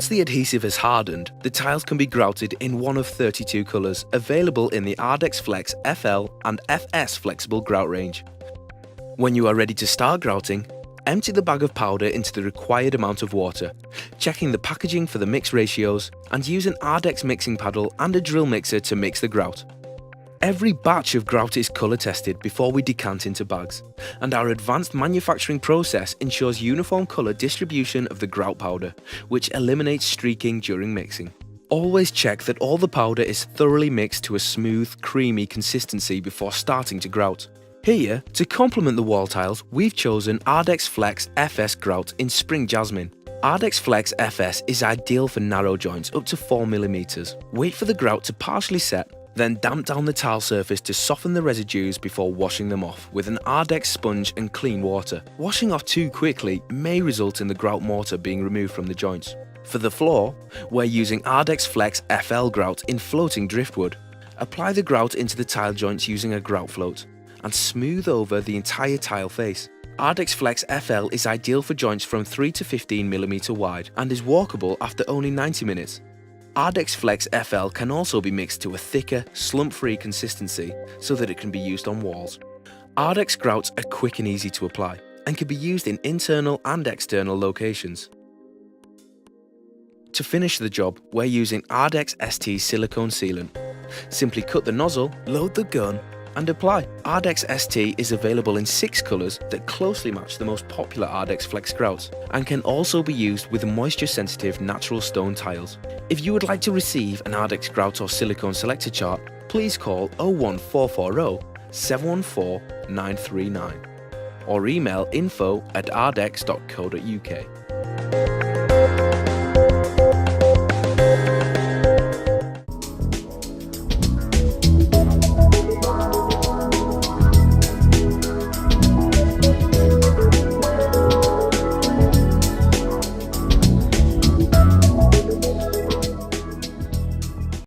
Once the adhesive has hardened, the tiles can be grouted in one of 32 colours available in the ARDEX-FLEX FL and FS flexible grout range. When you are ready to start grouting, empty the bag of powder into the required amount of water, checking the packaging for the mix ratios, and use an ARDEX mixing paddle and a drill mixer to mix the grout. Every batch of grout is colour tested before we decant into bags, and our advanced manufacturing process ensures uniform colour distribution of the grout powder, which eliminates streaking during mixing. Always check that all the powder is thoroughly mixed to a smooth, creamy consistency before starting to grout. Here, to complement the wall tiles, we've chosen ARDEX-FLEX FS grout in Spring Jasmine. ARDEX-FLEX FS is ideal for narrow joints up to 4mm. Wait for the grout to partially set, then damp down the tile surface to soften the residues before washing them off with an ARDEX sponge and clean water. Washing off too quickly may result in the grout mortar being removed from the joints. For the floor, we're using ARDEX-FLEX FL grout in floating driftwood. Apply the grout into the tile joints using a grout float and smooth over the entire tile face. ARDEX-FLEX FL is ideal for joints from 3 to 15mm wide and is walkable after only 90 minutes. ARDEX-FLEX FL can also be mixed to a thicker, slump-free consistency so that it can be used on walls. ARDEX grouts are quick and easy to apply and can be used in internal and external locations. To finish the job, we're using ARDEX ST silicone sealant. Simply cut the nozzle, load the gun, and apply. ARDEX ST is available in 6 colours that closely match the most popular ARDEX-FLEX grouts and can also be used with moisture-sensitive natural stone tiles. If you would like to receive an ARDEX grout or silicone selector chart, please call 01440 714 939 or email info@ardex.co.uk.